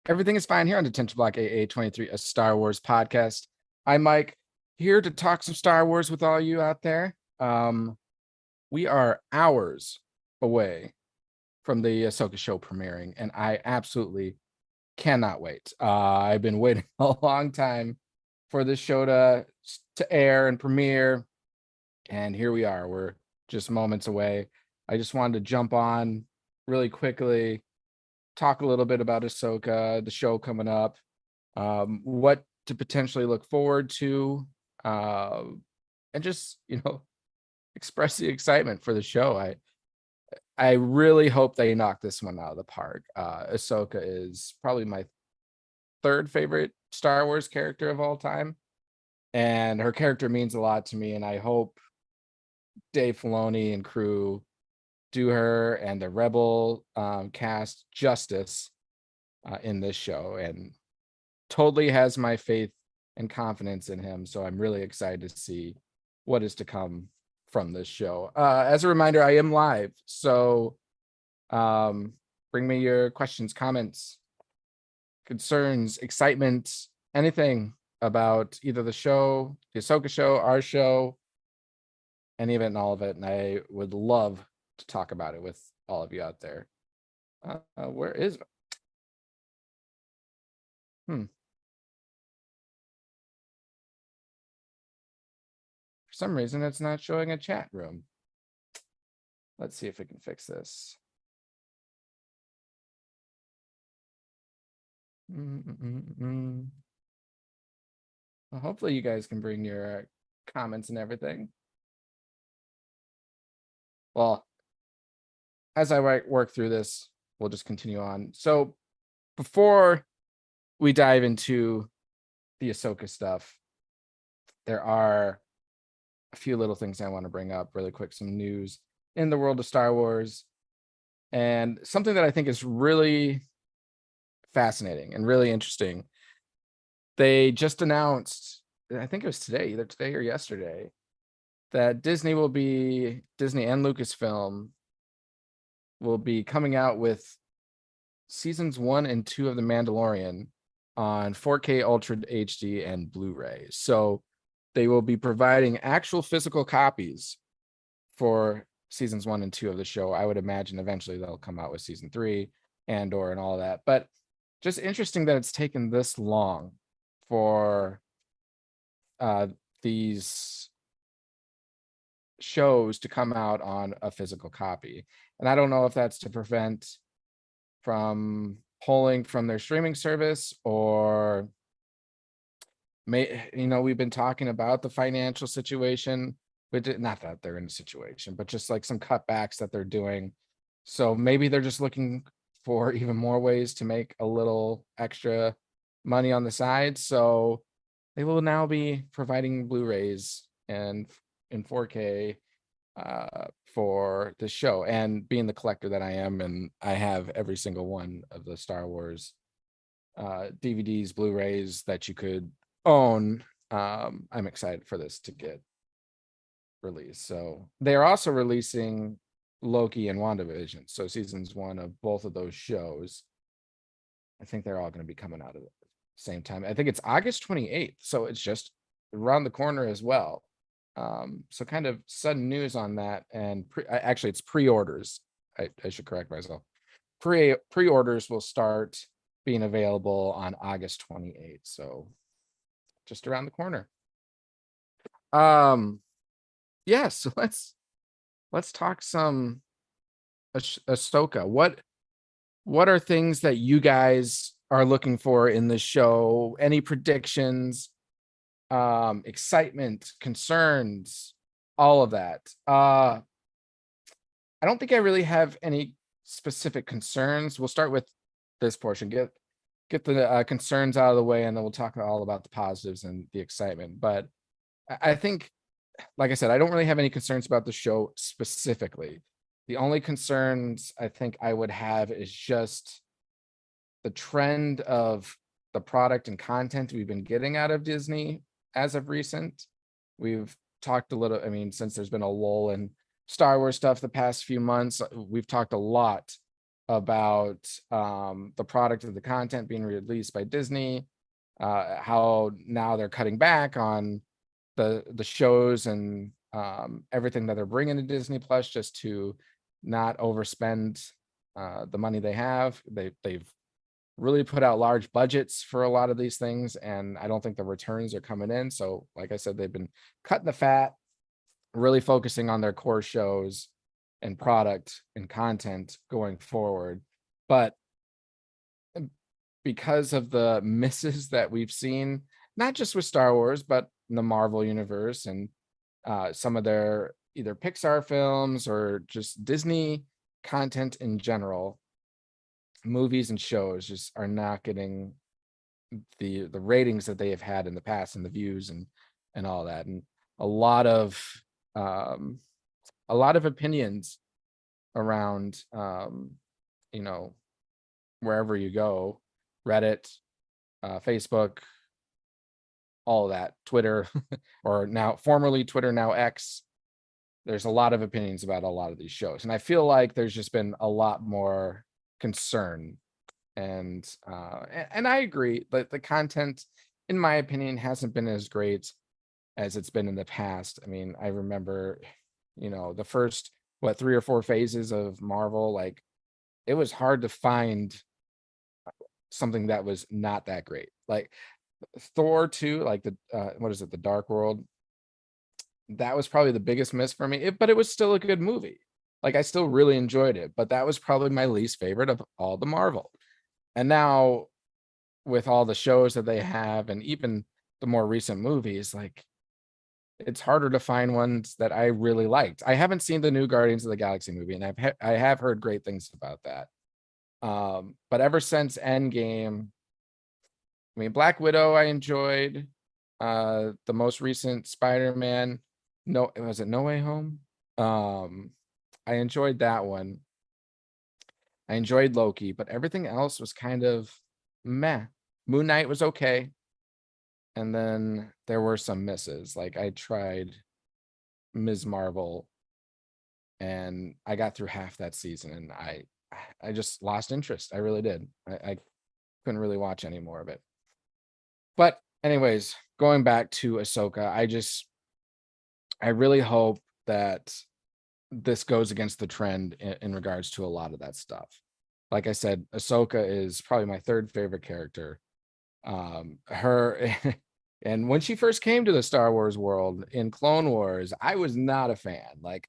Everything is fine here on Detention Block AA23, a Star Wars podcast. I'm Mike, here to talk some Star Wars with all you out there. We are hours away from the Ahsoka show premiering, and I absolutely cannot wait. I've been waiting a long time for this show to air and premiere, and here we are. We're just moments away. I just wanted to jump on really quickly, talk a little bit about Ahsoka, the show coming up, what to potentially look forward to, and just express the excitement for the show. I really hope they knock this one out of the park. Ahsoka is probably my third favorite Star Wars character of all time, and her character means a lot to me. And I hope Dave Filoni and crew do her and the Rebel cast justice in this show, and totally has my faith and confidence in him. So I'm really excited to see what is to come from this show. As a reminder, I am live, so bring me your questions, comments, concerns, excitement, anything about either the show, the Ahsoka show, our show, any of it and all of it. And I would love to talk about it with all of you out there. Where is it? For some reason, it's not showing a chat room. Let's see if we can fix this. Well, hopefully you guys can bring your comments and everything. Well, as I work through this, we'll just continue on. So before we dive into the Ahsoka stuff, there are a few little things I want to bring up really quick, some news in the world of Star Wars, and something that I think is really fascinating and really interesting. They just announced, I think it was today, either today or yesterday, that Disney and LucasFilm will be coming out with seasons 1 and 2 of The Mandalorian on 4K Ultra HD and Blu-ray. So they will be providing actual physical copies for seasons 1 and 2 of the show. I would imagine eventually they'll come out with season 3 and all that. But just interesting that it's taken this long for these shows to come out on a physical copy. And I don't know if that's to prevent from pulling from their streaming service, or we've been talking about the financial situation, but not that they're in a situation, but just like some cutbacks that they're doing. So maybe they're just looking for even more ways to make a little extra money on the side. So they will now be providing Blu-rays and in 4K for the show. And being the collector that I am, and I have every single one of the Star Wars DVDs, Blu-rays that you could own, I'm excited for this to get released. So they're also releasing Loki and WandaVision, so seasons 1 of both of those shows. I think they're all going to be coming out at the same time. I think it's August 28th, so it's just around the corner as well. So kind of sudden news on that. And actually it's pre-orders. I should correct myself. Pre-orders will start being available on August 28th, so just around the corner. Yeah, so let's talk some Ahsoka. What are things that you guys are looking for in the show? Any predictions, excitement, concerns, all of that? I don't think I really have any specific concerns. We'll start with this portion, get the concerns out of the way, and then we'll talk all about the positives and the excitement. But I think, like I said, I don't really have any concerns about the show specifically. The only concerns I think I would have is just the trend of the product and content we've been getting out of Disney as of recent. We've talked a little, since there's been a lull in Star Wars stuff the past few months, we've talked a lot about the product of the content being released by Disney, how now they're cutting back on the shows and everything that they're bringing to Disney Plus just to not overspend the money they have. They've really put out large budgets for a lot of these things, and I don't think the returns are coming in. So, like I said, they've been cutting the fat, really focusing on their core shows and product and content going forward. But because of the misses that we've seen, not just with Star Wars, but in the Marvel universe and some of their either Pixar films or just Disney content in general, movies and shows just are not getting the ratings that they have had in the past and the views and all that. And a lot of opinions around wherever you go, Reddit, Facebook, all of that, Twitter, or now formerly Twitter, now X. There's a lot of opinions about a lot of these shows. And I feel like there's just been a lot more concern. And I agree that the content, in my opinion, hasn't been as great as it's been in the past. I mean, I remember, the first, 3 or 4 phases of Marvel, like it was hard to find something that was not that great. Like Thor 2, like the what is it, the Dark World, that was probably the biggest miss for me, but it was still a good movie. Like I still really enjoyed it, but that was probably my least favorite of all the Marvel. And now with all the shows that they have and even the more recent movies, like it's harder to find ones that I really liked. I haven't seen the new Guardians of the Galaxy movie, and I have heard great things about that. But ever since Endgame, I mean, Black Widow, I enjoyed. The most recent Spider-Man, was it No Way Home? I enjoyed that one. I enjoyed Loki, but everything else was kind of meh. Moon Knight was okay. And then there were some misses. Like I tried Ms. Marvel and I got through half that season and I just lost interest. I really did. I couldn't really watch any more of it. But anyways, going back to Ahsoka, I really hope that this goes against the trend in regards to a lot of that stuff. Like I said, Ahsoka is probably my 3rd favorite character. Her and when she first came to the Star Wars world in Clone Wars, I was not a fan. Like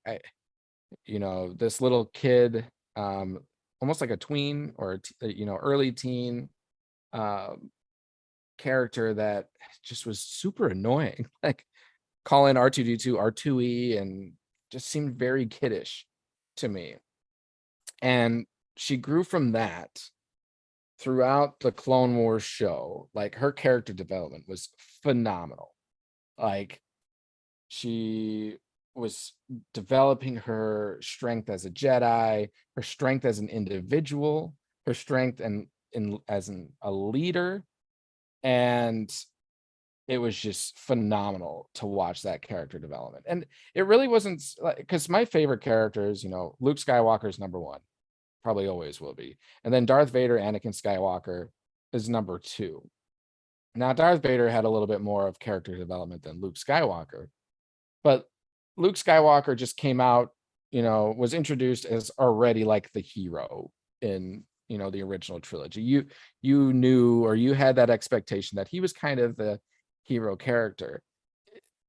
this little kid, almost like a tween or early teen character that just was super annoying. Like calling R2D2 R2E and just seemed very kiddish to me. And she grew from that throughout the Clone Wars show. Like her character development was phenomenal. Like she was developing her strength as a Jedi, her strength as an individual, her strength as a leader, and it was just phenomenal to watch that character development. And it really wasn't because my favorite characters, Luke Skywalker's number 1, probably always will be, and then Darth Vader, Anakin Skywalker is number 2. Now Darth Vader had a little bit more of character development than Luke Skywalker, but Luke Skywalker just came out, was introduced as already like the hero in the original trilogy. You knew, or you had that expectation that he was kind of the hero character.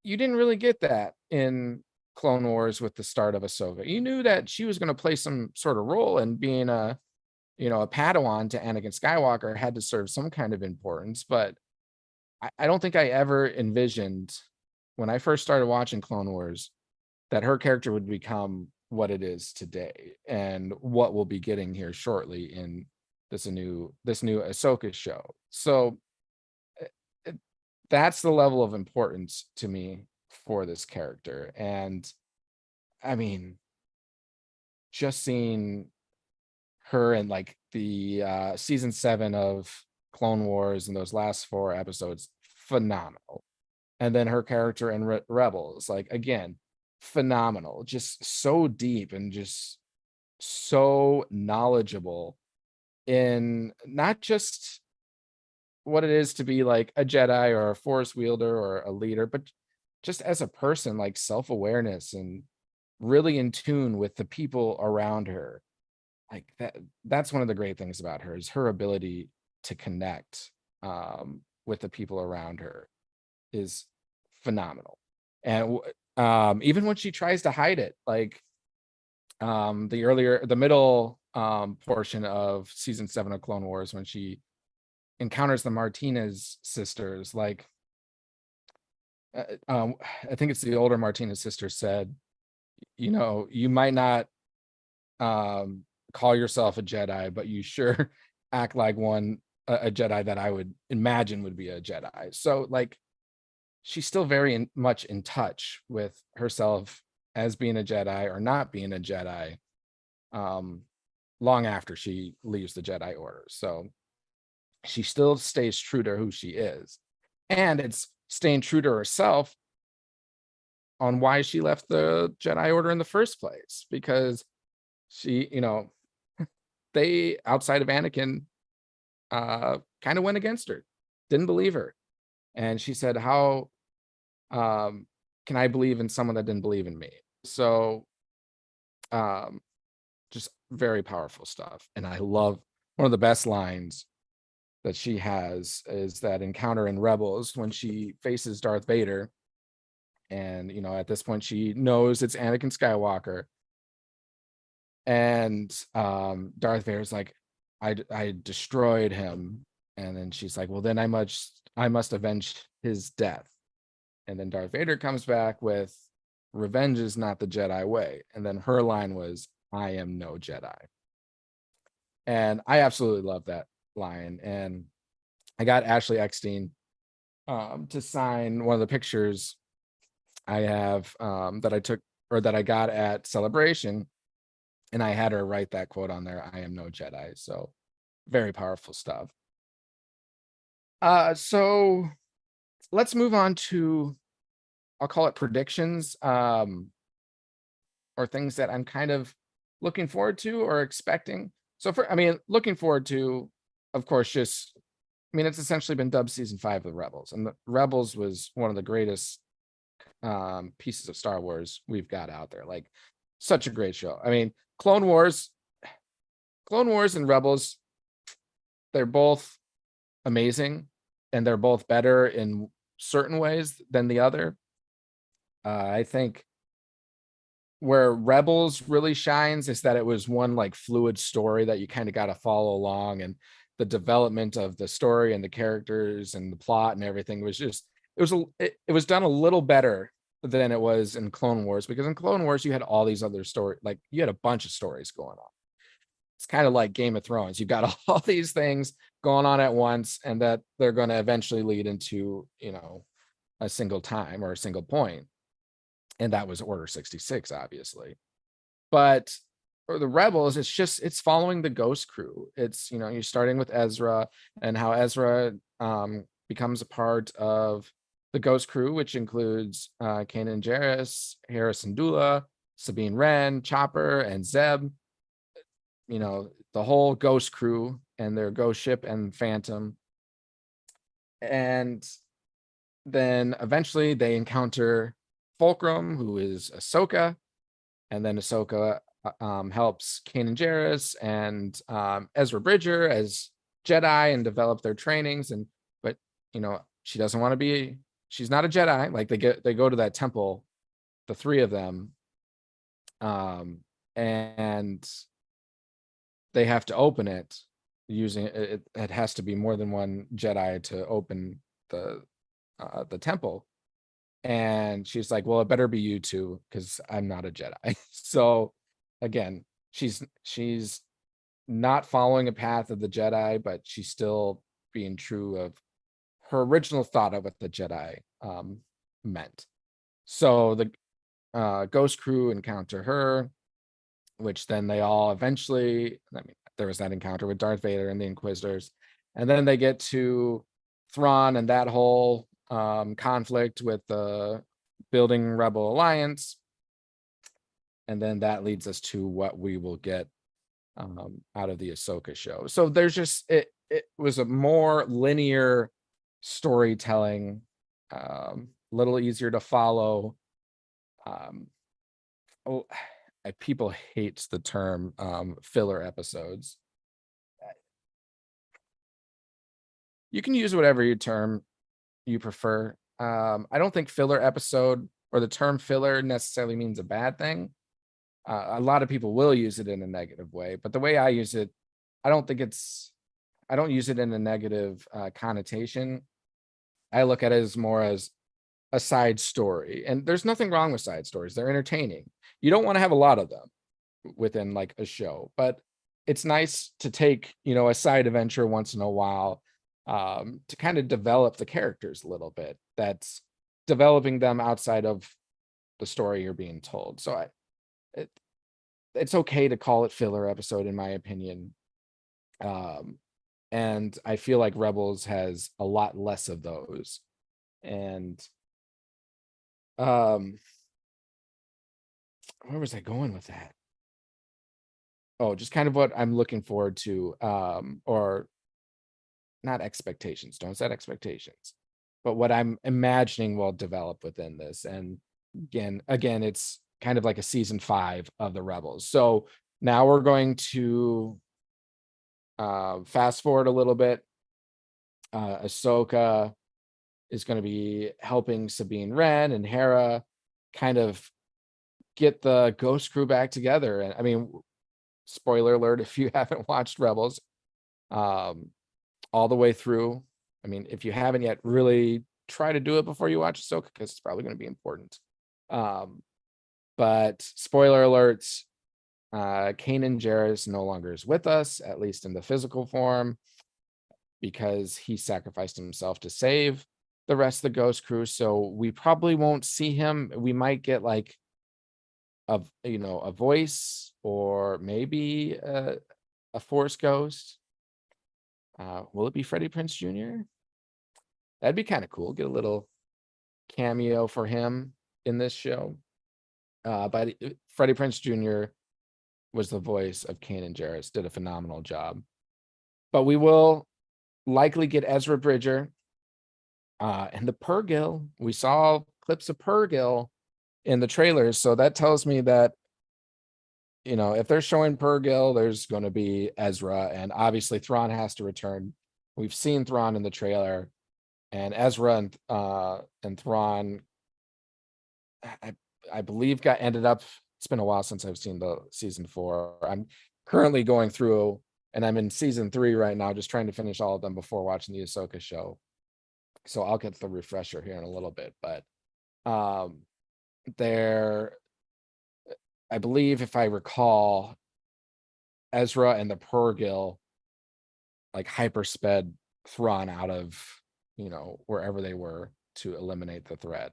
You didn't really get that in Clone Wars with the start of Ahsoka. You knew that she was going to play some sort of role, and being a Padawan to Anakin Skywalker had to serve some kind of importance. But I don't think I ever envisioned when I first started watching Clone Wars that her character would become what it is today and what we'll be getting here shortly in this new Ahsoka show. So that's the level of importance to me for this character. And I mean, just seeing her in like the season 7 of Clone Wars and those last 4 episodes, phenomenal. And then her character in Rebels, like again, phenomenal, just so deep and just so knowledgeable in not just what it is to be like a Jedi or a Force wielder or a leader, but just as a person, like self-awareness and really in tune with the people around her. Like that's one of the great things about her is her ability to connect with the people around her is phenomenal. And even when she tries to hide it, like the middle portion of season 7 of Clone Wars, when she encounters the Martinez sisters, like I think it's the older Martinez sister said, you know, you might not call yourself a Jedi, but you sure act like one, a Jedi that I would imagine would be a Jedi. So like she's still very much in touch with herself as being a Jedi or not being a Jedi, long after she leaves the Jedi Order. So she still stays true to who she is. And it's staying true to herself on why she left the Jedi Order in the first place. Because she, you know, they, outside of Anakin, kind of went against her, didn't believe her. And she said, how can I believe in someone that didn't believe in me? So just very powerful stuff. And I love one of the best lines that she has is that encounter in Rebels when she faces Darth Vader. And, you know, at this point, she knows it's Anakin Skywalker. And Darth Vader's like, I destroyed him. And then she's like, well, then I must avenge his death. And then Darth Vader comes back with, revenge is not the Jedi way. And then her line was, I am no Jedi. And I absolutely love that line. And I got Ashley Eckstein to sign one of the pictures I have that I took or that I got at Celebration. And I had her write that quote on there, I am no Jedi. So very powerful stuff. So let's move on to, I'll call it predictions, or things that I'm kind of looking forward to or expecting. So looking forward to, of course, just, it's essentially been dubbed season 5 of the Rebels, and the Rebels was one of the greatest pieces of Star Wars we've got out there. Like, such a great show. Clone Wars and Rebels, they're both amazing, and they're both better in certain ways than the other. I think where Rebels really shines is that it was one like fluid story that you kind of got to follow along, and the development of the story and the characters and the plot and everything was just, it was done a little better than it was in Clone Wars, because in Clone Wars you had all these other stories, like you had a bunch of stories going on. It's kind of like Game of Thrones. You've got all these things going on at once, and that they're going to eventually lead into, a single time or a single point. And that was Order 66, obviously. But for the Rebels, it's following the Ghost Crew. It's, you're starting with Ezra and how Ezra becomes a part of the Ghost Crew, which includes Kanan Jarrus, Harrison Dula, Sabine Wren, Chopper, and Zeb. The whole Ghost Crew and their Ghost Ship and Phantom. And then eventually they encounter Fulcrum, who is Ahsoka, and then Ahsoka helps Kanan Jarrus and Ezra Bridger as Jedi and develop their trainings. But she doesn't want to be. She's not a Jedi. Like they go to that temple, the three of them, and they have to open it using it. It has to be more than one Jedi to open the temple. And she's like, well, it better be you two, because I'm not a Jedi. So again, she's not following a path of the Jedi, but she's still being true of her original thought of what the Jedi meant. So the Ghost Crew encounter her, which then they all eventually, there was that encounter with Darth Vader and the Inquisitors. And then they get to Thrawn and that whole conflict with the building Rebel Alliance. and then that leads us to what we will get out of the Ahsoka show. So there's just it was a more linear storytelling, little easier to follow. People hate the term filler episodes. You can use whatever your term you prefer. I don't think filler episode or the term filler necessarily means a bad thing. A lot of people will use it in a negative way, but the way I use it, I don't use it in a negative connotation. I look at it as more as a side story, and there's nothing wrong with side stories. They're entertaining. You don't want to have a lot of them within like a show, but it's nice to take, a side adventure once in a while, to kind of develop the characters a little bit. That's developing them outside of the story you're being told. So it's okay to call it filler episode, in my opinion. And I feel like Rebels has a lot less of those. And where was I going with that? Oh, just kind of what I'm looking forward to, or not expectations, don't set expectations, but what I'm imagining will develop within this. And again, it's kind of like a season 5 of the Rebels. So now we're going to fast forward a little bit. Ahsoka is going to be helping Sabine Wren and Hera kind of get the Ghost Crew back together. And I mean, spoiler alert if you haven't watched Rebels all the way through. I mean, if you haven't yet, really try to do it before you watch Ahsoka, because it's probably going to be important. But spoiler alerts, Kanan Jarrus no longer is with us, at least in the physical form, because he sacrificed himself to save the rest of the Ghost Crew. So we probably won't see him. We might get like a voice, or maybe a Force ghost. Will it be Freddie Prinze Jr.? That'd be kind of cool. Get a little cameo for him in this show. But Freddie Prinze Jr. was the voice of Kanan Jarrus, did a phenomenal job. But we will likely get Ezra Bridger and the Purrgil. We saw clips of Purrgil in the trailers, so that tells me that if they're showing Purrgil, there's going to be Ezra, and obviously Thrawn has to return. We've seen Thrawn in the trailer, and Ezra and Thrawn, I believe, ended up. It's been a while since I've seen the season 4. I'm currently going through, and I'm in season 3 right now, just trying to finish all of them before watching the Ahsoka show. So I'll get the refresher here in a little bit, but I believe, if I recall, Ezra and the Purrgil like hypersped Thrawn out of wherever they were to eliminate the threat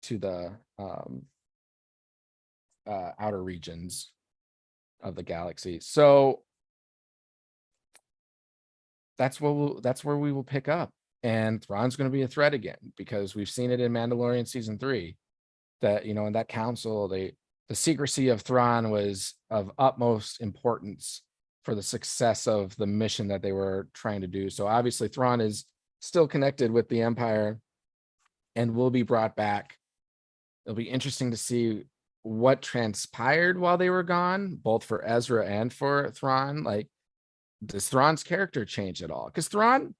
to the outer regions of the galaxy. So that's where we will pick up, and Thrawn's going to be a threat again, because we've seen it in Mandalorian season 3 that in that council, the secrecy of Thrawn was of utmost importance for the success of the mission that they were trying to do. So obviously Thrawn is still connected with the Empire and will be brought back. It'll be interesting to see what transpired while they were gone, both for Ezra and for Thrawn. Like, does Thrawn's character change at all? Because Thrawn,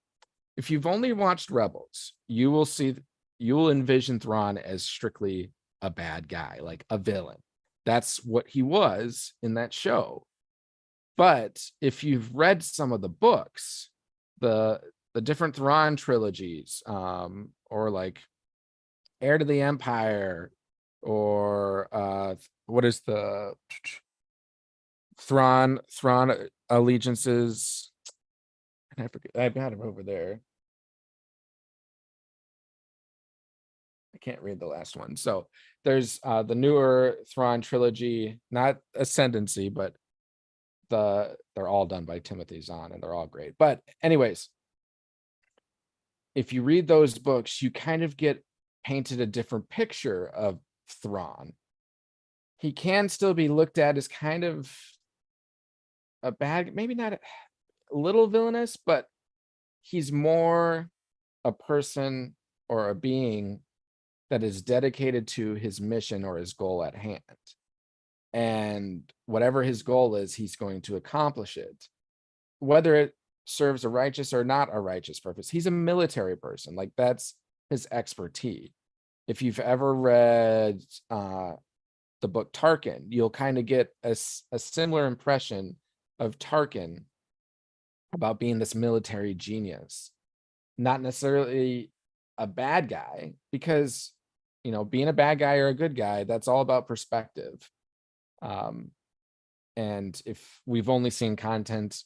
if you've only watched Rebels, you will envision Thrawn as strictly a bad guy, like a villain. That's what he was in that show. But if you've read some of the books, the different Thrawn trilogies, or like Heir to the Empire, or what is the Thrawn allegiances? I forget. I've got him over there. I can't read the last one. So there's the newer Thrawn trilogy, not Ascendancy, but they're all done by Timothy Zahn, and they're all great. But anyways, if you read those books, you kind of get painted a different picture of Thrawn. he can still be looked at as kind of a bad, maybe not a little villainous, but he's more a person or a being that is dedicated to his mission or his goal at hand. And whatever his goal is, he's going to accomplish it, whether it serves a righteous or not a righteous purpose. He's a military person. Like, that's his expertise. If you've ever read the book Tarkin, you'll kind of get a similar impression of Tarkin about being this military genius, not necessarily a bad guy, because, you know, being a bad guy or a good guy, that's all about perspective. And if we've only seen content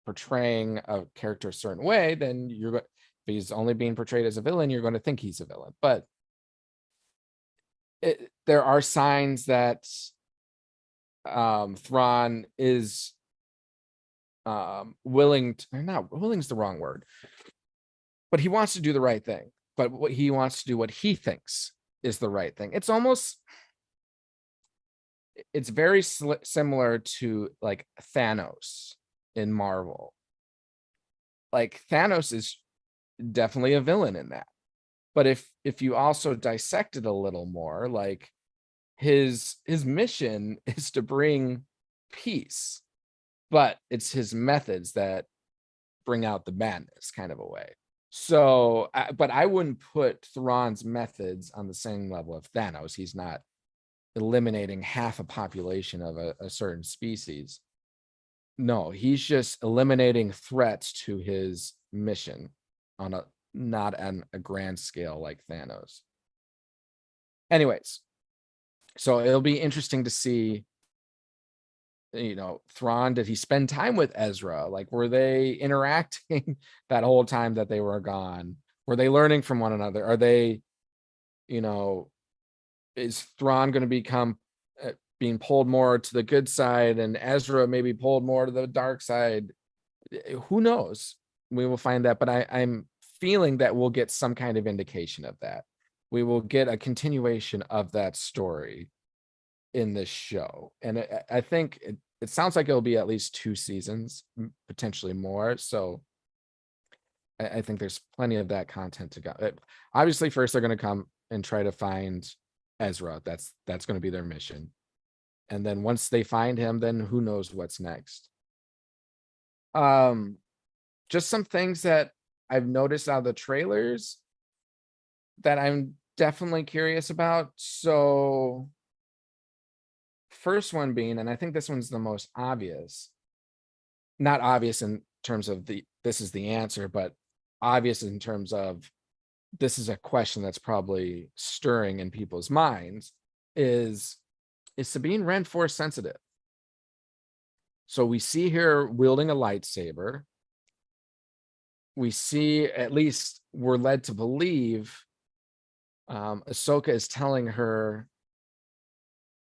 portraying a character a certain way, then if he's only being portrayed as a villain, you're going to think he's a villain. But there are signs that Thrawn is willing to, or not willing is the wrong word, but he wants to do the right thing. But what he wants to do, what he thinks is the right thing. It's very similar to like Thanos in Marvel. Like, Thanos is definitely a villain in that. But if you also dissect it a little more, like, his mission is to bring peace, but it's his methods that bring out the madness, kind of a way. So, but I wouldn't put Thrawn's methods on the same level of Thanos. He's not eliminating half a population of a certain species. No, he's just eliminating threats to his mission on not on a grand scale like Thanos. Anyways, so it'll be interesting to see, you know, Thrawn, did he spend time with Ezra? Like, were they interacting that whole time that they were gone? Were they learning from one another? Are they, you know, is Thrawn going to become being pulled more to the good side, and Ezra maybe pulled more to the dark side? Who knows? We will find that, but I'm feeling that we'll get some kind of indication of that. We will get a continuation of that story in this show, and I think it sounds like it'll be at least 2 seasons, potentially more. So I think there's plenty of that content to go. Obviously, first they're going to come and try to find Ezra. That's going to be their mission, and then once they find him, then who knows what's next. Just some things that I've noticed out of the trailers that I'm definitely curious about. So, first one being, and I think this one's the most obvious, not obvious in terms of this is the answer, but obvious in terms of this is a question that's probably stirring in people's minds, is Sabine Wren force sensitive? So we see her wielding a lightsaber. We see, at least we're led to believe, Ahsoka is telling her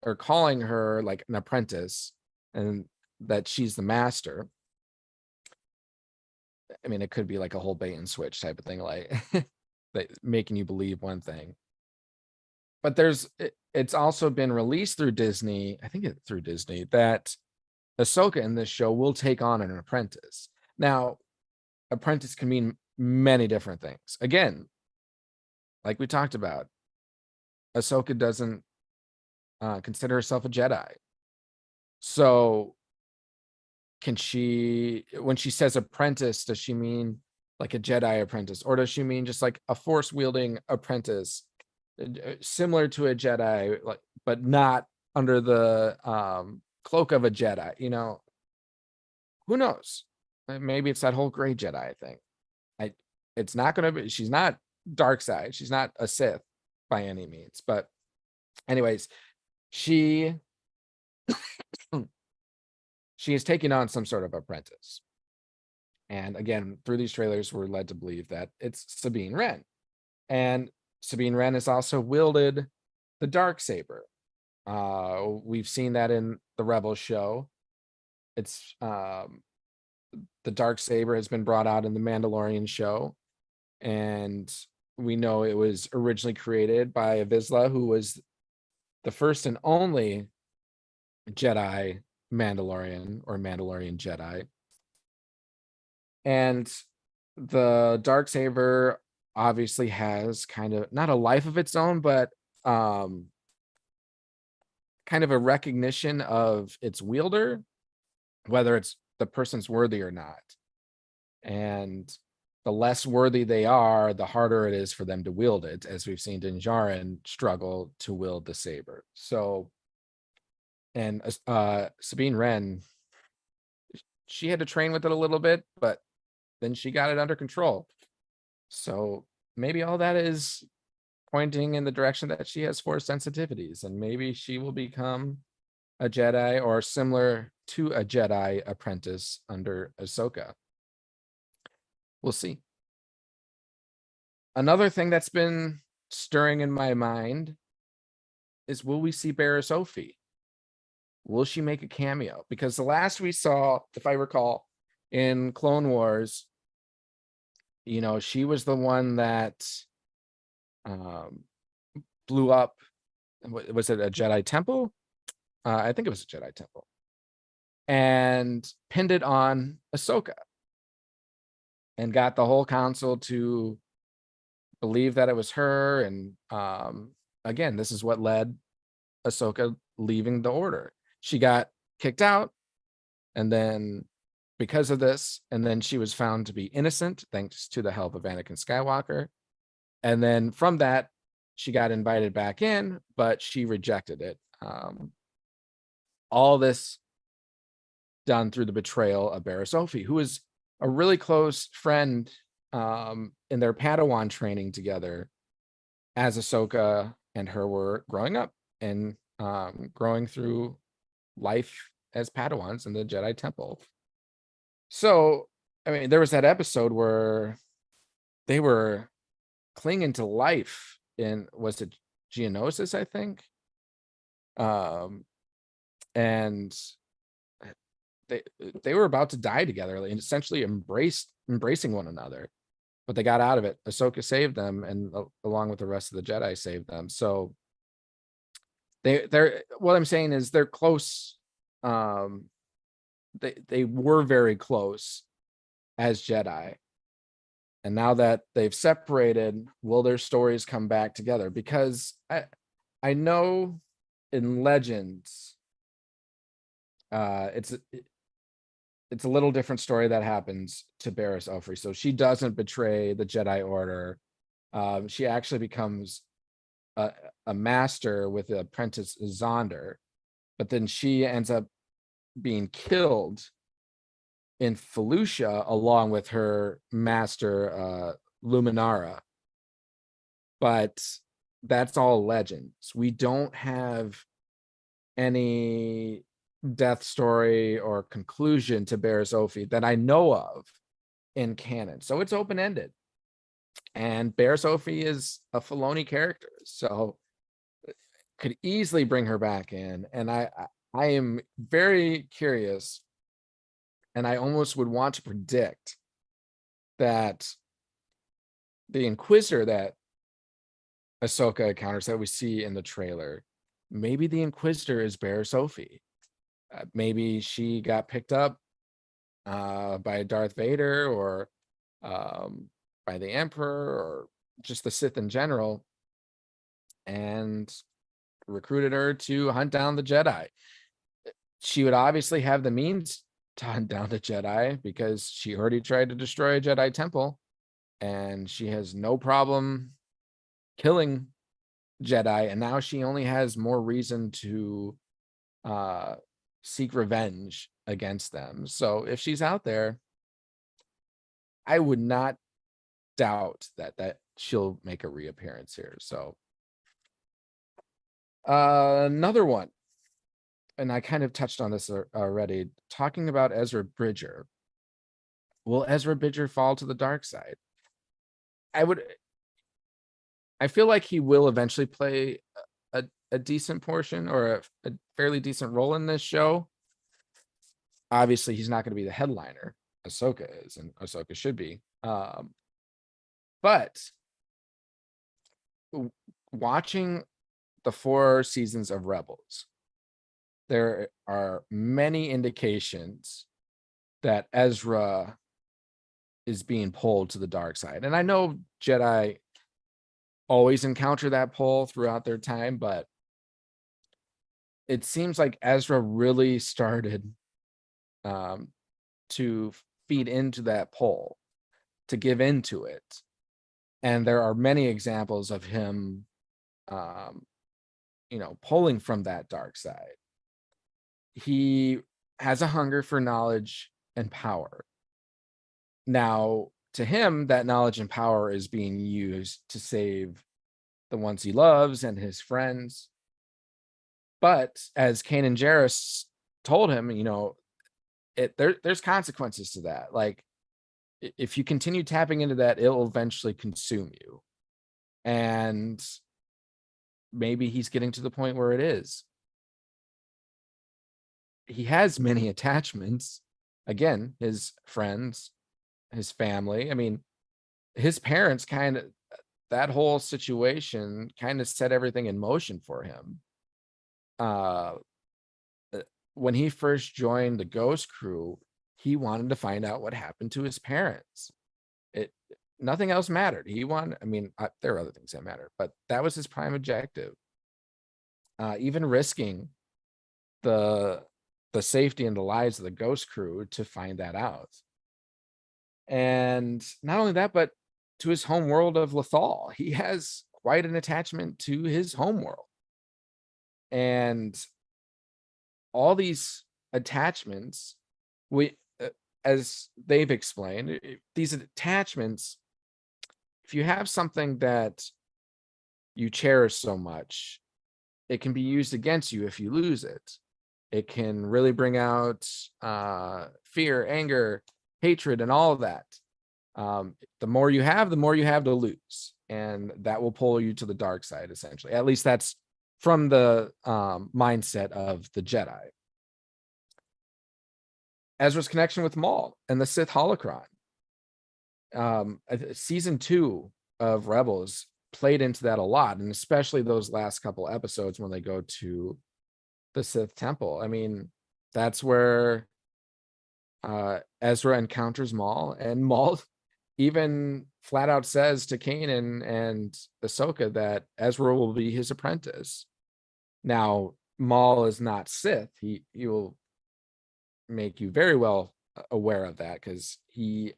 or calling her like an apprentice, and that she's the master. I mean, it could be like a whole bait and switch type of thing, like making you believe one thing. But it's also been released through Disney, I think through Disney, that Ahsoka in this show will take on an apprentice. Now, apprentice can mean many different things. Again, like we talked about, Ahsoka doesn't consider herself a Jedi. So can she, when she says apprentice, does she mean like a Jedi apprentice, or does she mean just like a force wielding apprentice, similar to a Jedi, like, but not under the cloak of a Jedi? You know, who knows? Maybe it's that whole gray Jedi thing. It's not going to be, she's not dark side. She's not a Sith by any means. But anyways, she is taking on some sort of apprentice. And again, through these trailers, we're led to believe that it's Sabine Wren. And Sabine Wren has also wielded the darksaber. We've seen that in the Rebels show. It's the darksaber has been brought out in the Mandalorian show, and we know it was originally created by Vizsla, who was the first and only Jedi Mandalorian or Mandalorian Jedi. And the Darksaber obviously has kind of not a life of its own, but kind of a recognition of its wielder, whether it's the person's worthy or not. And the less worthy they are, the harder it is for them to wield it, as we've seen Din Djarin struggle to wield the saber. So, and Sabine Wren, she had to train with it a little bit, but then she got it under control. So maybe all that is pointing in the direction that she has force sensitivities, and maybe she will become a Jedi or similar to a Jedi apprentice under Ahsoka. We'll see. Another thing that's been stirring in my mind is, will we see Barriss Offee? Will she make a cameo? Because the last we saw, if I recall, in Clone Wars, you know, she was the one that blew up. Was it a Jedi temple? I think it was a Jedi temple. And pinned it on Ahsoka. And got the whole council to believe that it was her. And again, this is what led Ahsoka leaving the order. She got kicked out, and then because of this, and then she was found to be innocent thanks to the help of Anakin Skywalker. And then from that, she got invited back in, but she rejected it. All this done through the betrayal of Barriss Offee, who is a really close friend in their Padawan training together, as Ahsoka and her were growing up and growing through life as Padawans in the Jedi Temple. So, I mean, there was that episode where they were clinging to life in, was it Geonosis, I think? And they were about to die together and essentially embracing one another, but they got out of it. Ahsoka saved them, and along with the rest of the Jedi saved them. So they're what I'm saying is they're close. They were very close as Jedi. And now that they've separated, will their stories come back together? Because I know in Legends, it's a little different story that happens to Barriss Offee. So she doesn't betray the Jedi Order. She actually becomes a master with the apprentice Zonder, but then she ends up being killed in Felucia along with her master Luminara. But that's all Legends. We don't have any death story or conclusion to Barriss Offee that I know of in canon. So it's open-ended. And Barriss Offee is a Filoni character, so could easily bring her back in. And I am very curious, and I almost would want to predict that the Inquisitor that Ahsoka encounters that we see in the trailer, maybe the Inquisitor is Barriss Offee. Maybe she got picked up by Darth Vader or by the Emperor or just the Sith in general, and recruited her to hunt down the Jedi. She would obviously have the means to hunt down the Jedi because she already tried to destroy a Jedi temple, and she has no problem killing Jedi, and now she only has more reason to seek revenge against them. So if she's out there, I would not doubt that she'll make a reappearance here. So another one, and I kind of touched on this already, talking about Ezra Bridger. Will Ezra Bridger fall to the dark side? I feel like he will eventually play a decent portion or a fairly decent role in this show. Obviously, he's not going to be the headliner. Ahsoka is, and Ahsoka should be. But watching the 4 seasons of Rebels, there are many indications that Ezra is being pulled to the dark side. And I know Jedi always encounter that pull throughout their time, but it seems like Ezra really started to feed into that pull, to give into it. And there are many examples of him, pulling from that dark side. He has a hunger for knowledge and power. Now, to him, that knowledge and power is being used to save the ones he loves and his friends. But as Kanan Jarrus told him, there's consequences to that. Like, if you continue tapping into that, it'll eventually consume you. And maybe he's getting to the point where it is. He has many attachments. Again, his friends, his family. I mean, his parents that whole situation kind of set everything in motion for him. When he first joined the Ghost Crew, he wanted to find out what happened to his parents. Nothing else mattered. There are other things that matter, but that was his prime objective. Even risking the safety and the lives of the Ghost Crew to find that out. And not only that, but to his home world of Lothal. He has quite an attachment to his home world. And all these attachments, as they've explained, these attachments, if you have something that you cherish so much, it can be used against you if you lose it. It can really bring out fear, anger, hatred, and all of that. The more you have to lose. And that will pull you to the dark side, essentially. At least that's from the mindset of the Jedi. Ezra's connection with Maul and the Sith holocron. Season 2 of Rebels played into that a lot, and especially those last couple episodes when they go to the Sith temple. I mean, that's where Ezra encounters Maul, and Maul even flat out says to Kanan and Ahsoka that Ezra will be his apprentice. Now, Maul is not Sith. He will make you very well aware of that, because he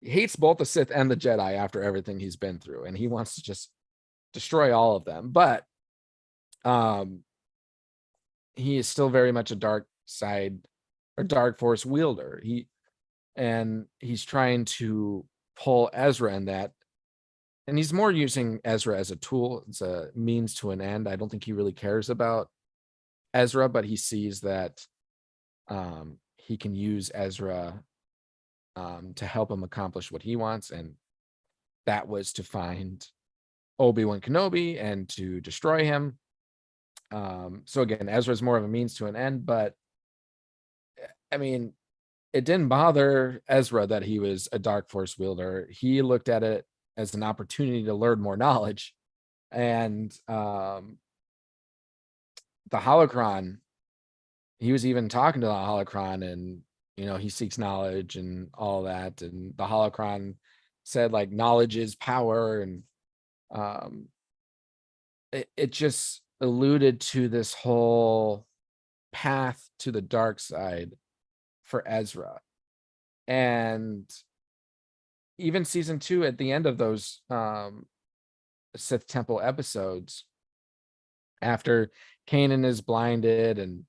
hates both the Sith and the Jedi after everything he's been through, and he wants to just destroy all of them. But he is still very much a dark side or dark force wielder. He's trying to pull Ezra in that, and he's more using Ezra as a tool. It's a means to an end. I don't think he really cares about Ezra, but he sees that he can use Ezra to help him accomplish what he wants, and that was to find Obi-Wan Kenobi and to destroy him. So again, Ezra's more of a means to an end, but I mean, it didn't bother Ezra that he was a dark force wielder. He looked at it as an opportunity to learn more knowledge. And the holocron, he was even talking to the holocron, and he seeks knowledge and all that, and the holocron said, like, knowledge is power. And it just alluded to this whole path to the dark side for Ezra. And even season 2, at the end of those Sith Temple episodes, after Kanan is blinded and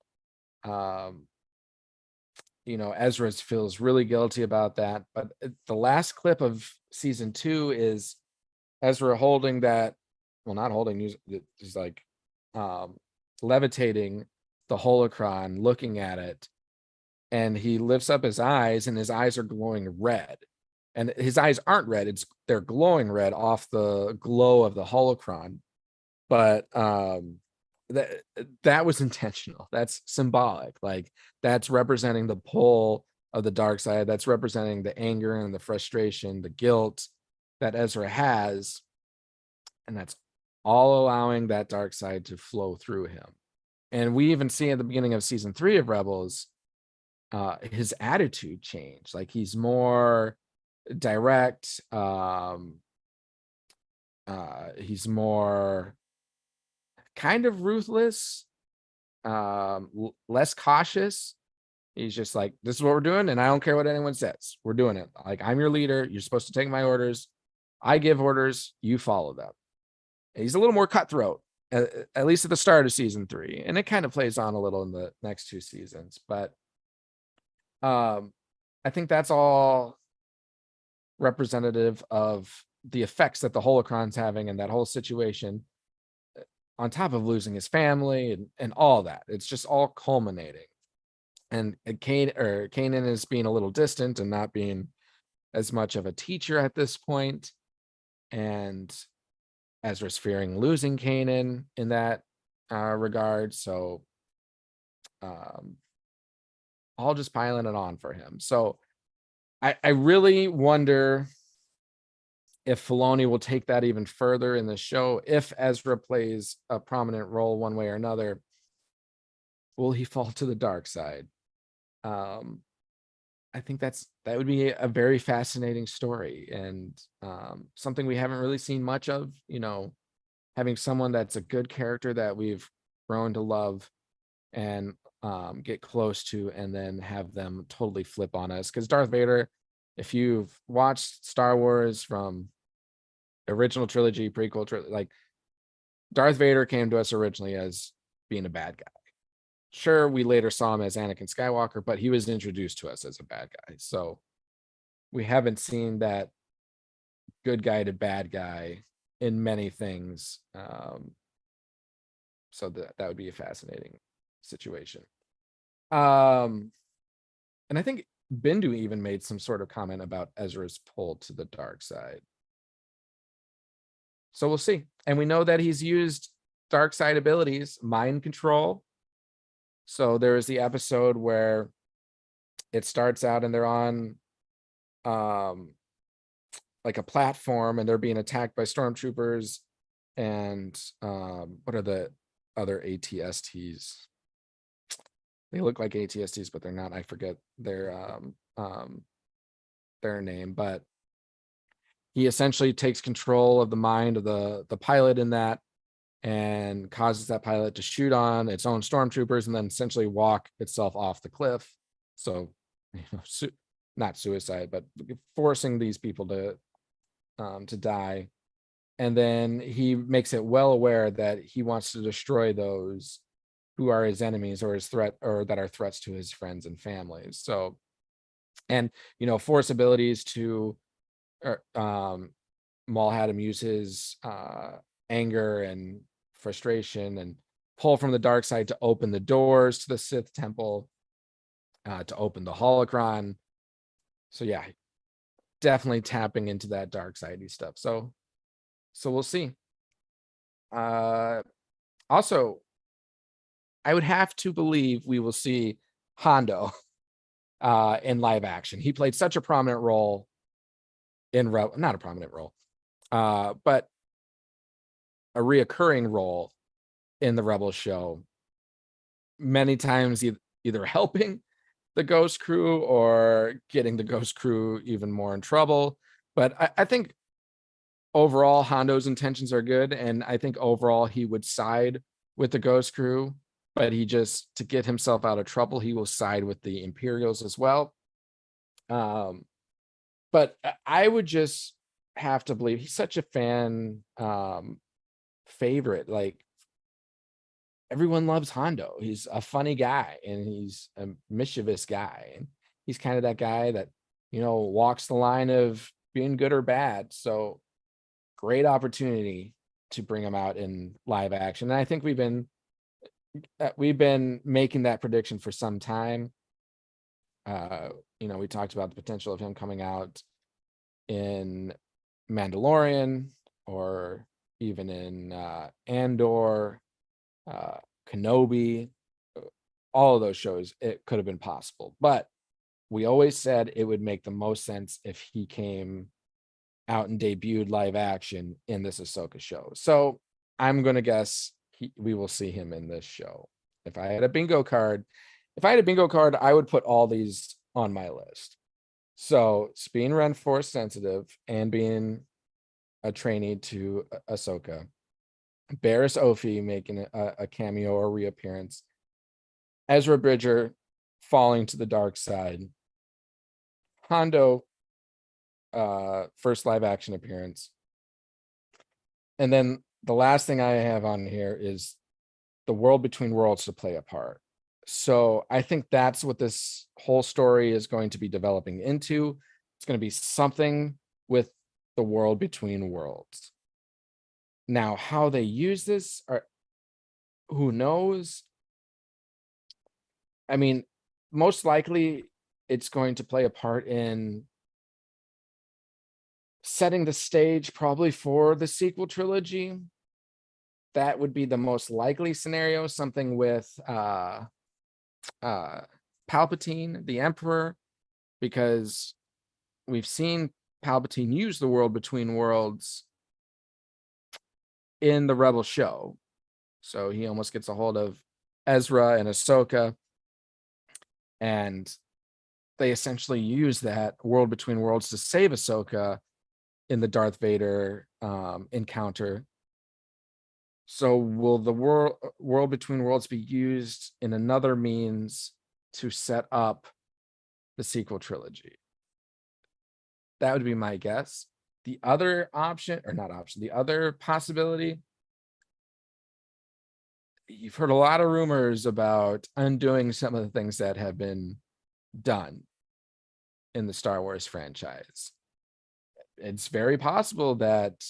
Ezra feels really guilty about that. But the last clip of season 2 is Ezra holding that, well, not holding, he's like levitating the holocron, looking at it, and he lifts up his eyes, and his eyes are glowing red. And his eyes aren't red, they're glowing red off the glow of the holocron. But that was intentional. That's symbolic. Like, that's representing the pull of the dark side. That's representing the anger and the frustration, the guilt that Ezra has. And that's all allowing that dark side to flow through him. And we even see at the beginning of season 3 of Rebels, his attitude changed. Like he's more direct. He's more kind of ruthless, less cautious. He's just like, this is what we're doing, and I don't care what anyone says. We're doing it. Like, I'm your leader. You're supposed to take my orders. I give orders. You follow them. He's a little more cutthroat, at least at the start of season 3. And it kind of plays on a little in the next 2 seasons. But I think that's all representative of the effects that the holocron's having and that whole situation, on top of losing his family and all that. It's just all culminating. And Kanan is being a little distant and not being as much of a teacher at this point. And Ezra's fearing losing Kanan in that regard. So all just piling it on for him. So I really wonder if Filoni will take that even further in the show. If Ezra plays a prominent role one way or another, will he fall to the dark side? I think that would be a very fascinating story, and something we haven't really seen much of, having someone that's a good character that we've grown to love and get close to, and then have them totally flip on us. Because Darth Vader, if you've watched Star Wars from original trilogy, prequel trilogy, like Darth Vader came to us originally as being a bad guy. Sure, we later saw him as Anakin Skywalker, but he was introduced to us as a bad guy. So we haven't seen that good guy to bad guy in many things. So that would be a fascinating situation. And I think Bindu even made some sort of comment about Ezra's pull to the dark side. So we'll see. And we know that he's used dark side abilities, mind control. So there is the episode where it starts out and they're on like a platform and they're being attacked by stormtroopers. And what are the other ATSTs? They look like ATSTs, but they're not. I forget their name. But he essentially takes control of the mind of the pilot in that, and causes that pilot to shoot on its own stormtroopers and then essentially walk itself off the cliff. So, not suicide, but forcing these people to die. And then he makes it well aware that he wants to destroy those who are his enemies or his threat, or that are threats to his friends and families. So, and force abilities to Maul had him use his anger and frustration and pull from the dark side to open the doors to the Sith temple, to open the holocron. So yeah, definitely tapping into that dark sidey stuff. So we'll see. Also, I would have to believe we will see Hondo in live action. He played such a prominent role in not a prominent role, but a reoccurring role in the Rebels show, many times either helping the Ghost Crew or getting the Ghost Crew even more in trouble. But I think overall Hondo's intentions are good, and I think overall he would side with the Ghost Crew, but he just, to get himself out of trouble, he will side with the Imperials as well. But I would just have to believe he's such a fan favorite. Like, everyone loves Hondo. He's a funny guy and he's a mischievous guy, and he's kind of that guy that walks the line of being good or bad. So great opportunity to bring him out in live action. And I think we've been making that prediction for some time. We talked about the potential of him coming out in Mandalorian, or even in Andor, Kenobi, all of those shows. It could have been possible, but we always said it would make the most sense if he came out and debuted live action in this Ahsoka show. So I'm going to guess we will see him in this show. if I had a bingo card, I would put all these on my list. So being Ren Force sensitive and being a trainee to Ahsoka, Barriss Offee making a cameo or reappearance, Ezra Bridger falling to the dark side, Hondo first live action appearance, and then the last thing I have on here is the world between worlds to play a part. So I think that's what this whole story is going to be developing into. It's going to be something with the world between worlds. Now, how they use this, who knows? I mean, most likely it's going to play a part in setting the stage probably for the sequel trilogy. That would be the most likely scenario, something with Palpatine, the Emperor, because we've seen Palpatine use the world between worlds in the Rebel show. So he almost gets a hold of Ezra and Ahsoka, and they essentially use that world between worlds to save Ahsoka in the Darth Vader encounter. So will the world between worlds be used in another means to set up the sequel trilogy? That would be my guess. The other option, or not option, the other possibility, you've heard a lot of rumors about undoing some of the things that have been done in the Star Wars franchise. It's very possible that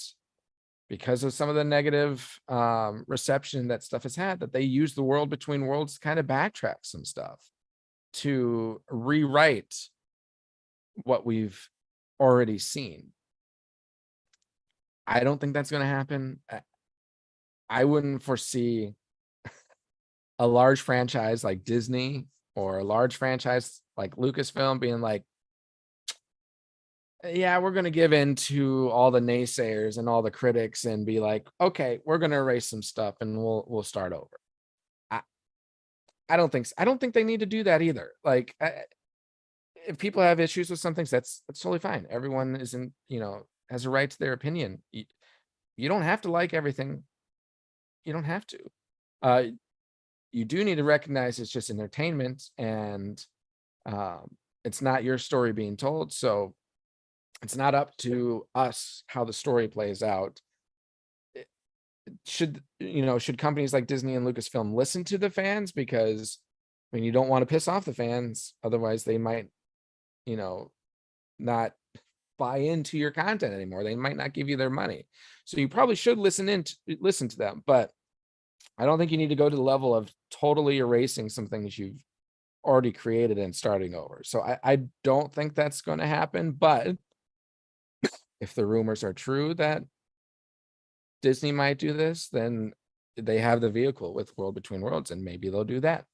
because of some of the negative reception that stuff has had, that they use the world between worlds to kind of backtrack some stuff to rewrite what we've already seen. I don't think that's going to happen. I wouldn't foresee a large franchise like Disney or a large franchise like Lucasfilm being like, yeah, we're going to give in to all the naysayers and all the critics and be like, okay, we're going to erase some stuff and we'll start over. I don't think they need to do that either. Like, if people have issues with some things, that's totally fine. Everyone isn't, has a right to their opinion. You don't have to like everything. You don't have to. You do need to recognize it's just entertainment, and it's not your story being told. So it's not up to us how the story plays out. Should companies like Disney and Lucasfilm listen to the fans? Because you don't want to piss off the fans. Otherwise they might, not buy into your content anymore. They might not give you their money. So you probably should listen to them, but I don't think you need to go to the level of totally erasing some things you've already created and starting over. So I don't think that's going to happen. But if the rumors are true that Disney might do this, then they have the vehicle with World Between Worlds, and maybe they'll do that.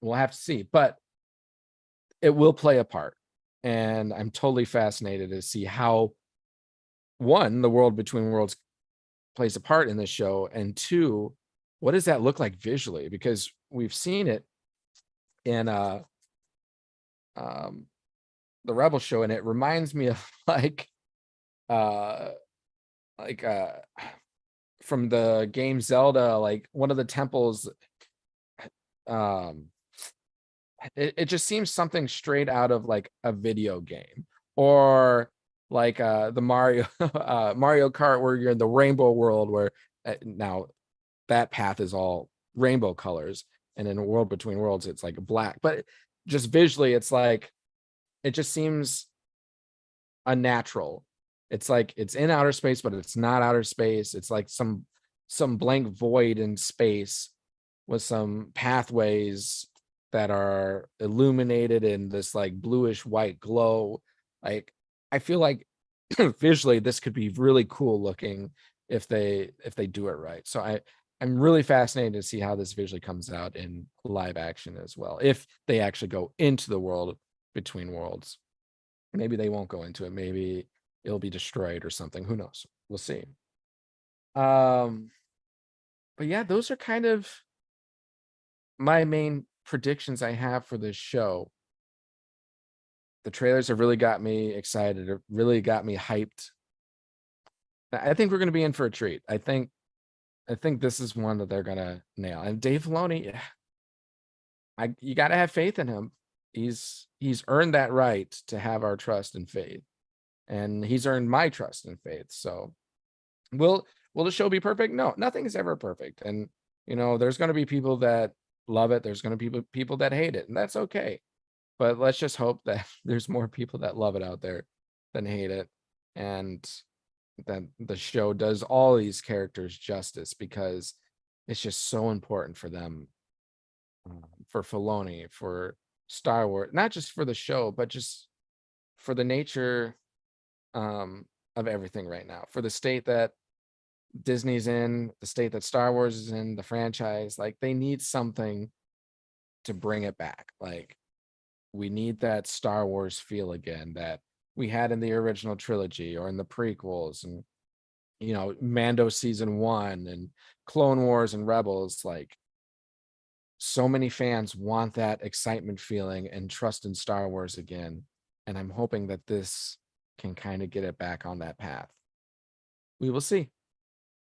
We'll have to see, but it will play a part. And I'm totally fascinated to see how, one, the World Between Worlds plays a part in this show, and two, what does that look like visually? Because we've seen it in the Rebel show, and it reminds me of from the game Zelda, like one of the temples. It just seems something straight out of like a video game, or like the Mario Mario Kart, where you're in the rainbow world, where now that path is all rainbow colors, and in a World Between Worlds it's like black. But just visually, it's like, it just seems unnatural. It's like it's in outer space, but it's not outer space. It's like some blank void in space with some pathways that are illuminated in this like bluish white glow. Like, I feel like visually this could be really cool looking if they do it right. So I'm really fascinated to see how this visually comes out in live action as well. If they actually go into the World Between Worlds, maybe they won't go into it. Maybe it'll be destroyed or something. Who knows? We'll see. But yeah, those are kind of my main predictions I have for this show, the trailers have really got me excited. It really got me hyped. I think we're going to be in for a treat. I think this is one that they're going to nail. And Dave Filoni, you got to have faith in him. He's earned that right to have our trust and faith, and he's earned my trust and faith. So, will the show be perfect? No, nothing is ever perfect, and there's going to be people that love it. There's going to be people that hate it, and that's okay. But let's just hope that there's more people that love it out there than hate it, and that the show does all these characters justice, because it's just so important for them, for Filoni, for Star Wars, not just for the show, but just for the nature of everything right now, for the state that Disney's in, the state that Star Wars is in, the franchise. Like, they need something to bring it back. Like, we need that Star Wars feel again that we had in the original trilogy or in the prequels, and Mando season 1 and Clone Wars and Rebels. Like, so many fans want that excitement feeling and trust in Star Wars again, and I'm hoping that this can kind of get it back on that path. We will see.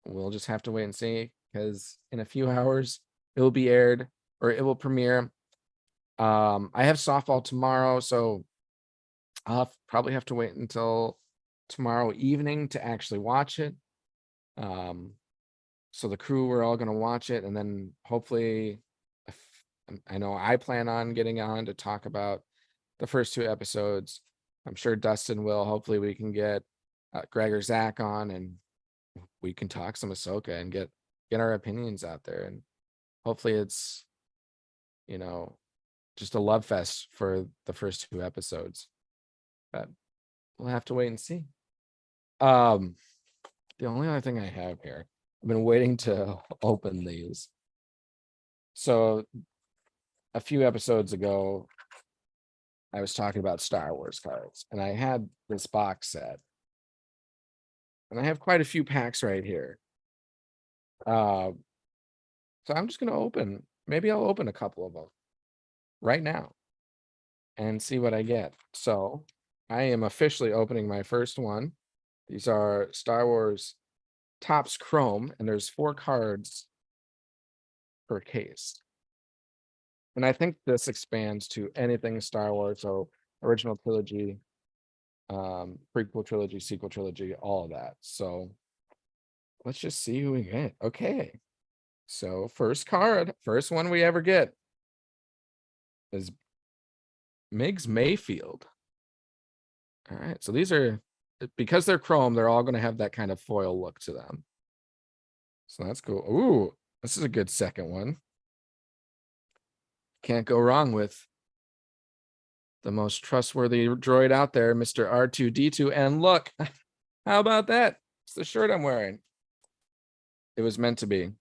We'll just have to wait and see, because in a few hours it will be aired, or it will premiere. I have softball tomorrow, so I'll probably have to wait until tomorrow evening to actually watch it. So the crew, we're all going to watch it, and then hopefully, I know I plan on getting on to talk about the first 2 episodes. I'm sure Dustin will. Hopefully we can get Greg or Zach on, and we can talk some Ahsoka and get our opinions out there. And hopefully it's, just a love fest for the first 2 episodes. But we'll have to wait and see. The only other thing I have here, I've been waiting to open these. So a few episodes ago, I was talking about Star Wars cards, and I had this box set, and I have quite a few packs right here. So I'm just going to open, maybe I'll open a couple of them right now and see what I get. So I am officially opening my first one. These are Star Wars Topps Chrome, and there's 4 cards per case. And I think this expands to anything Star Wars, so original trilogy, prequel trilogy, sequel trilogy, all of that. So let's just see who we get. Okay. So first card, first one we ever get is Migs Mayfield. All right. So these are, because they're chrome, they're all going to have that kind of foil look to them. So that's cool. Ooh, this is a good second one. Can't go wrong with the most trustworthy droid out there, Mr. R2-D2. And look, how about that? It's the shirt I'm wearing. It was meant to be.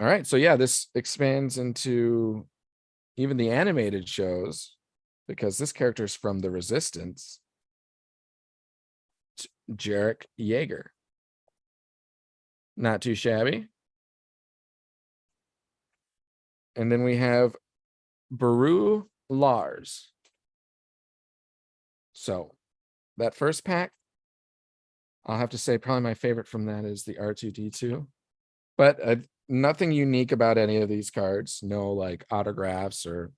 All right. So yeah, this expands into even the animated shows, because this character is from the Resistance. Jarek Yeager. Not too shabby. And then we have Baru Lars. So that first pack, I'll have to say probably my favorite from that is the R2-D2. But nothing unique about any of these cards. No like autographs or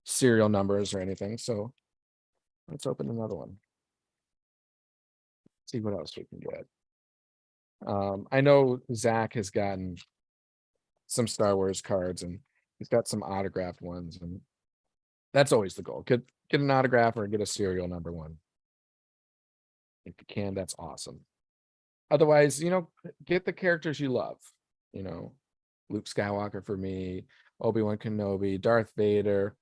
serial numbers or anything. So let's open another one. See what else we can get. I know Zach has gotten some Star Wars cards, and he's got some autographed ones, and that's always the goal. Get an autograph or get a serial number one. If you can, that's awesome. Otherwise, get the characters you love. Luke Skywalker for me, Obi-Wan Kenobi, Darth Vader,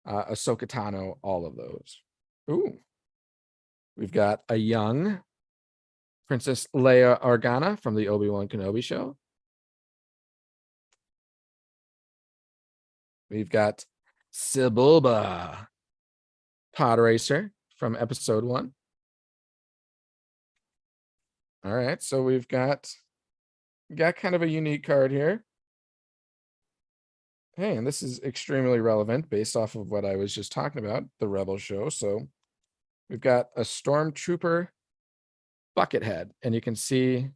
Ahsoka Tano, all of those. Ooh. We've got a young Princess Leia Organa from the Obi-Wan Kenobi show. We've got Sebulba Pod Racer from episode 1. All right, so we've got kind of a unique card here. Hey, and this is extremely relevant based off of what I was just talking about, the Rebel show. So we've got a Stormtrooper Buckethead, and you can see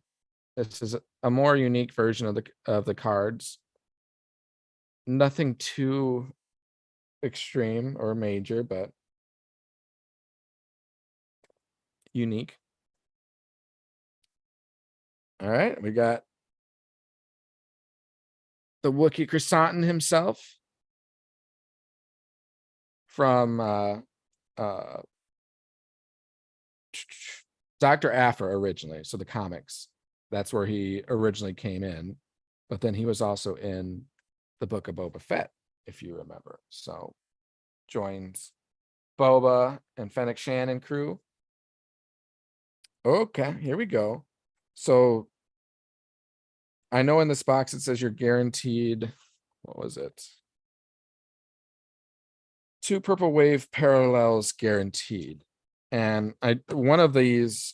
this is a more unique version of the cards. Nothing too extreme or major, but unique. All right, we got the Wookiee Croissant himself from Dr. Afra originally. So the comics, that's where he originally came in, but then he was also in the Book of Boba Fett, if you remember. So joins Boba and Fennec Shan crew. Okay, here we go. So I know in this box it says you're guaranteed, what was it? 2 purple wave parallels guaranteed. And I got one of these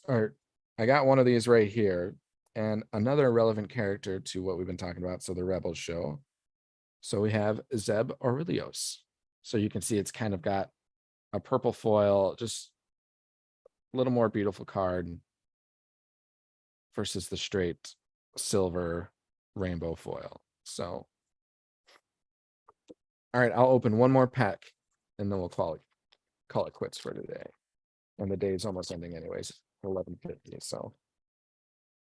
right here, and another relevant character to what we've been talking about. So the Rebels show. So we have Zeb Aurelios. So you can see it's kind of got a purple foil, just a little more beautiful card versus the straight silver rainbow foil. So, all right, I'll open one more pack and then we'll call it quits for today. And the day is almost ending anyways, 11:50. So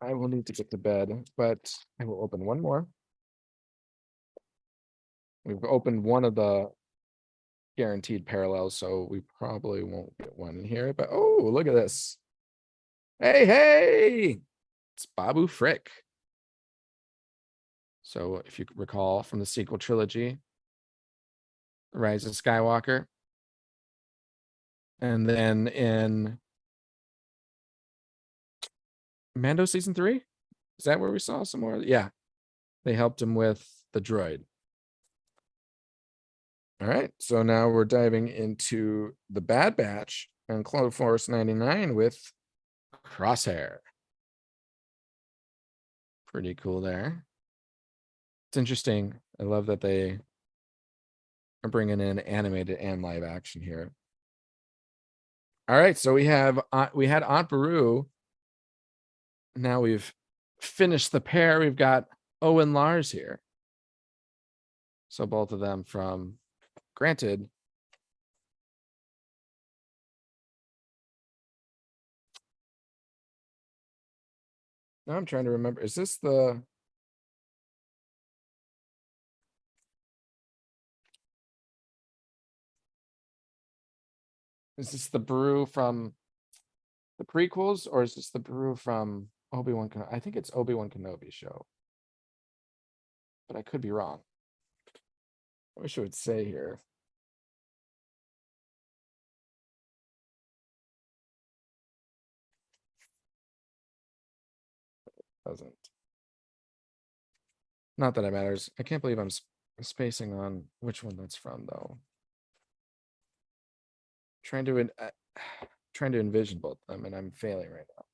I will need to get to bed, but I will open one more. We've opened one of the guaranteed parallels, so we probably won't get one in here. But oh, look at this. Hey, it's Babu Frick. So if you recall from the sequel trilogy, Rise of Skywalker. And then in Mando season 3, is that where we saw some more? Yeah, they helped him with the droid. All right, so now we're diving into the Bad Batch and Clone Force 99 with Crosshair. Pretty cool there. It's interesting. I love that they are bringing in animated and live action here. All right, so we had Aunt Beru. Now we've finished the pair. We've got Owen Lars here. So both of them from, granted, now I'm trying to remember, is this the brew from the prequels, or is this the brew from Obi-Wan Kenobi? I think it's Obi-Wan Kenobi show, but I could be wrong. I wish it would say here. Doesn't. Not that it matters. I can't believe I'm spacing on which one that's from, though. Trying to envision both of them, and I'm failing right now.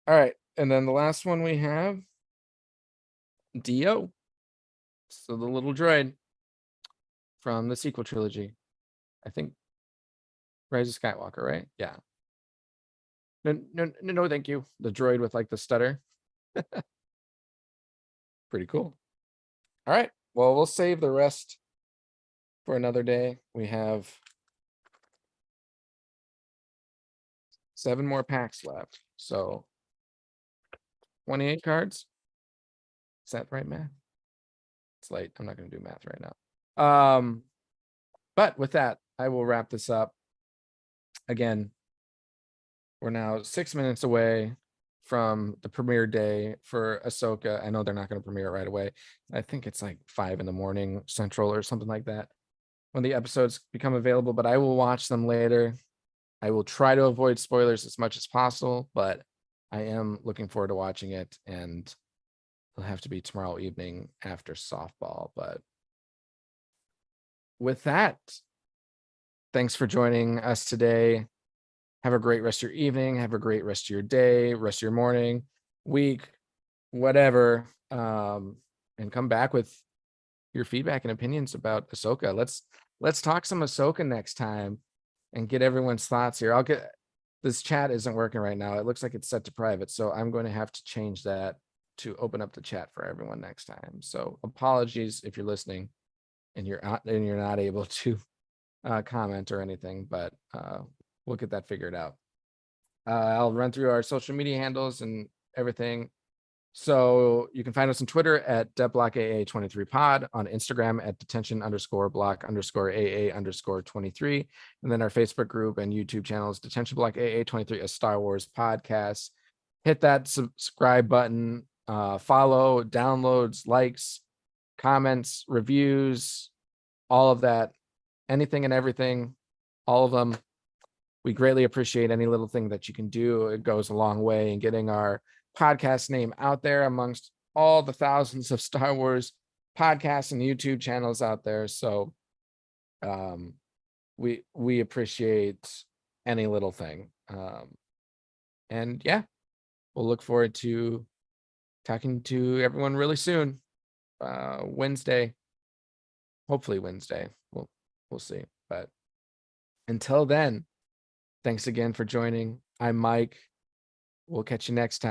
All right, and then the last one we have, Dio. So the little droid from the sequel trilogy. I think Rise of Skywalker, right? Yeah. No, thank you. The droid with like the stutter. Pretty cool. All right. Well, we'll save the rest for another day. We have 7 more packs left. So 28 cards. Is that right, math? It's late. I'm not going to do math right now. But with that, I will wrap this up. Again, we're now 6 minutes away from the premiere day for Ahsoka. I know they're not going to premiere it right away. I think it's like 5 a.m. Central or something like that when the episodes become available, but I will watch them later. I will try to avoid spoilers as much as possible, but I am looking forward to watching it, and it'll have to be tomorrow evening after softball. But with that, thanks for joining us today. Have a great rest of your evening. Have a great rest of your day, rest of your morning, week, whatever. And come back with your feedback and opinions about Ahsoka. Let's talk some Ahsoka next time and get everyone's thoughts here. This chat isn't working right now. It looks like it's set to private, so I'm going to have to change that to open up the chat for everyone next time. So apologies if you're listening and you're not able to comment or anything, but we'll get that figured out. I'll run through our social media handles and everything. So you can find us on Twitter at DetBlockAA23pod, on Instagram at detention_block_AA_23, and then our Facebook group and YouTube channels, Detention Block AA23, a Star Wars podcast. Hit that subscribe button, follow, downloads, likes, comments, reviews, all of that, anything and everything, all of them. We greatly appreciate any little thing that you can do. It goes a long way in getting our podcast name out there amongst all the thousands of Star Wars podcasts and YouTube channels out there. So we appreciate any little thing. And yeah, we'll look forward to talking to everyone really soon. Wednesday, hopefully Wednesday. We'll see. But until then, thanks again for joining. I'm Mike. We'll catch you next time.